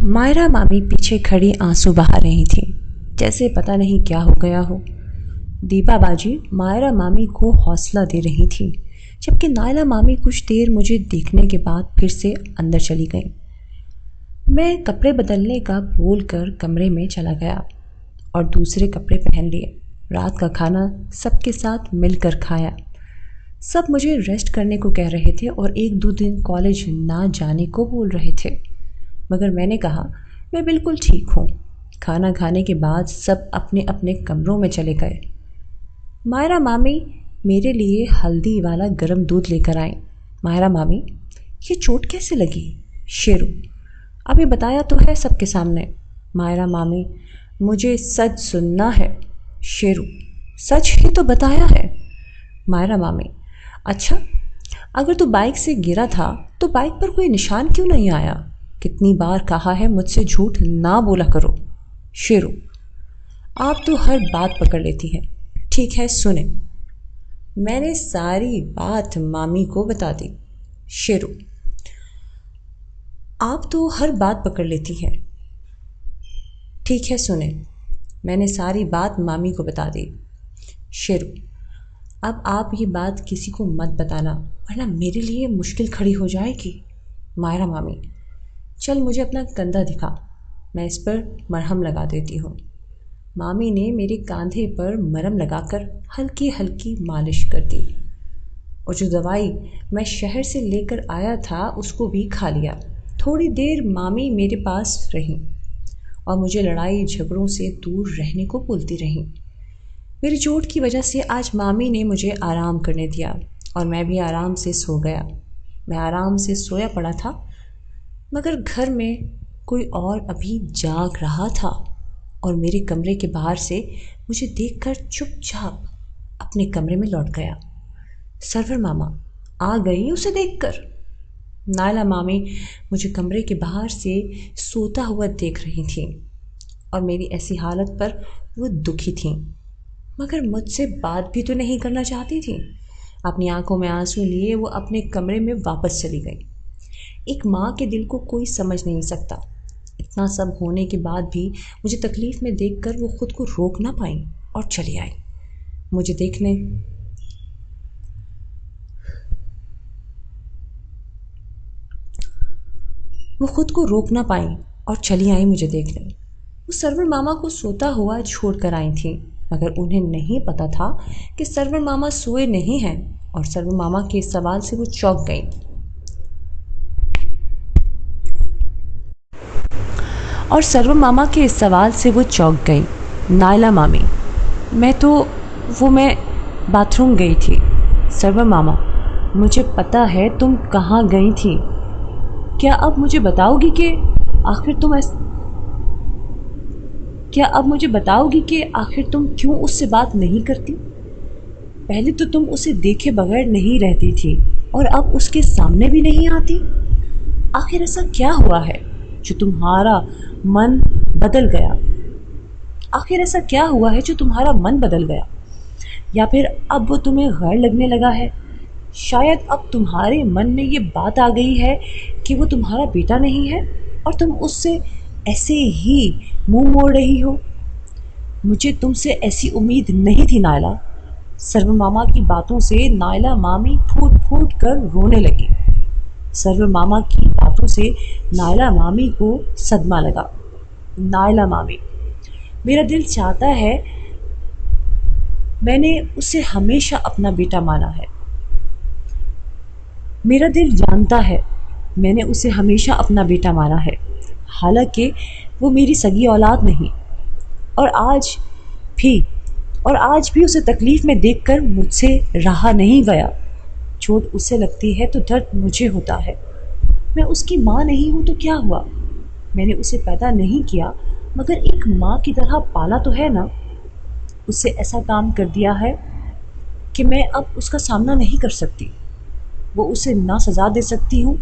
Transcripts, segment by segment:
मायरा मामी पीछे खड़ी आंसू बहा रही थी, जैसे पता नहीं क्या हो गया हो। दीपा बाजी मायरा मामी को हौसला दे रही थी, जबकि नायला मामी कुछ देर मुझे देखने के बाद फिर से अंदर चली गई। मैं कपड़े बदलने का बोलकर कमरे में चला गया और दूसरे कपड़े पहन लिए। रात का खाना सबके साथ मिलकर खाया। सब मुझे रेस्ट करने को कह रहे थे और 1-2 दिन कॉलेज ना जाने को बोल रहे थे, मगर मैंने कहा मैं बिल्कुल ठीक हूँ। खाना खाने के बाद सब अपने अपने कमरों में चले गए। मायरा मामी मेरे लिए हल्दी वाला गर्म दूध लेकर आई। मायरा मामी, ये चोट कैसे लगी? शेरू, अभी बताया तो है सबके सामने। मायरा मामी, मुझे सच सुनना है। शेरू, सच ही तो बताया है। मायरा मामी, अच्छा, अगर तू बाइक से गिरा था तो बाइक पर कोई निशान क्यों नहीं आया? कितनी बार कहा है मुझसे झूठ ना बोला करो। शेरू, आप तो हर बात पकड़ लेती हैं। ठीक है, सुने, मैंने सारी बात मामी को बता दी। शेरू, आप तो हर बात पकड़ लेती हैं। ठीक है, सुने, मैंने सारी बात मामी को बता दी। शेरू, अब आप ये बात किसी को मत बताना, वरना मेरे लिए मुश्किल खड़ी हो जाएगी। मायरा मामी, चल मुझे अपना कंधा दिखा, मैं इस पर मरहम लगा देती हूँ। मामी ने मेरे कंधे पर मरहम लगाकर हल्की हल्की मालिश कर दी और जो दवाई मैं शहर से लेकर आया था उसको भी खा लिया। थोड़ी देर मामी मेरे पास रहीं और मुझे लड़ाई झगड़ों से दूर रहने को बोलती रहीं। मेरी चोट की वजह से आज मामी ने मुझे आराम करने दिया और मैं भी आराम से सो गया। मैं आराम से सोया पड़ा था, मगर घर में कोई और अभी जाग रहा था और मेरे कमरे के बाहर से मुझे देखकर चुपचाप अपने कमरे में लौट गया। सरवर मामा आ गई उसे देखकर। नायला मामी मुझे कमरे के बाहर से सोता हुआ देख रही थी और मेरी ऐसी हालत पर वो दुखी थी, मगर मुझसे बात भी तो नहीं करना चाहती थी। अपनी आंखों में आंसू लिए वो अपने कमरे में वापस चली गई। एक माँ के दिल को कोई समझ नहीं सकता। इतना सब होने के बाद भी मुझे तकलीफ़ में देखकर वो खुद को रोक ना पाई और चली आई। मुझे देखने वो खुद को रोक ना पाई और चली आई मुझे देखने। वो सरवर मामा को सोता हुआ छोड़ कर आई थी, मगर उन्हें नहीं पता था कि सरवर मामा सोए नहीं हैं और सरवर मामा के इस सवाल से वो चौंक गई। नायला मामी, मैं बाथरूम गई थी। सरवर मामा, मुझे पता है तुम कहाँ गई थी। क्या अब मुझे बताओगी कि आखिर तुम क्यों उससे बात नहीं करती? पहले तो तुम उसे देखे बगैर नहीं रहती थी और अब उसके सामने भी नहीं आती। आखिर ऐसा क्या हुआ है जो तुम्हारा मन बदल गया? या फिर अब वो तुम्हें गैर लगने लगा है? शायद अब तुम्हारे मन में ये बात आ गई है कि वो तुम्हारा बेटा नहीं है और तुम उससे ऐसे ही मुंह मोड़ रही हो। मुझे तुमसे ऐसी उम्मीद नहीं थी नायला। सर्व मामा की बातों से नायला मामी फूट फूट कर रोने लगी। सर्व मामा की बातों से नायला मामी को सदमा लगा। नायला मामी, मेरा दिल चाहता है, मैंने उसे हमेशा अपना बेटा माना है। मेरा दिल जानता है मैंने उसे हमेशा अपना बेटा माना है, हालांकि वो मेरी सगी औलाद नहीं। और आज भी उसे तकलीफ़ में देखकर मुझसे रहा नहीं गया। चोट उसे लगती है तो दर्द मुझे होता है। मैं उसकी माँ नहीं हूँ तो क्या हुआ? मैंने उसे पैदा नहीं किया, मगर एक माँ की तरह पाला तो है ना। उससे ऐसा काम कर दिया है कि मैं अब उसका सामना नहीं कर सकती। वो उसे ना सज़ा दे सकती हूँ।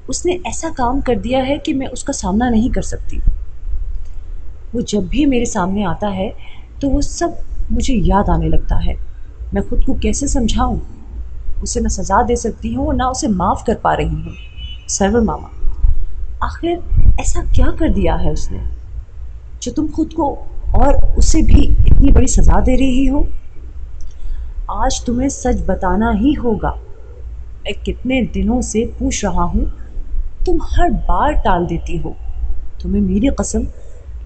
उसने ऐसा काम कर दिया है कि मैं उसका सामना नहीं कर सकती। वो जब भी मेरे सामने आता है तो वो सब मुझे याद आने लगता है। मैं खुद को कैसे समझाऊं? उसे ना सज़ा दे सकती हूँ, ना उसे माफ़ कर पा रही हूँ। सर्वर मामा, आखिर ऐसा क्या कर दिया है उसने जो तुम खुद को और उसे भी इतनी बड़ी सज़ा दे रही हो? आज तुम्हें सच बताना ही होगा। मैं कितने दिनों से पूछ रहा हूँ, तुम हर बार टाल देती हो। तुम्हें मेरी कसम,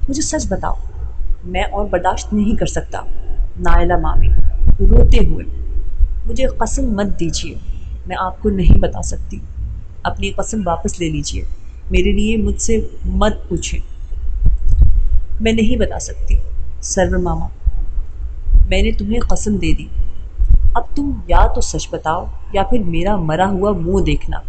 मुझे सच बताओ। मैं और बर्दाश्त नहीं कर सकता। नायला मामी रोते हुए, मुझे कसम मत दीजिए, मैं आपको नहीं बता सकती। अपनी कसम वापस ले लीजिए, मेरे लिए मुझसे मत पूछें। मैं नहीं बता सकती सर्वर मामा, मैंने तुम्हें कसम दे दी। अब तुम या तो सच बताओ या फिर मेरा मरा हुआ मुंह देखना।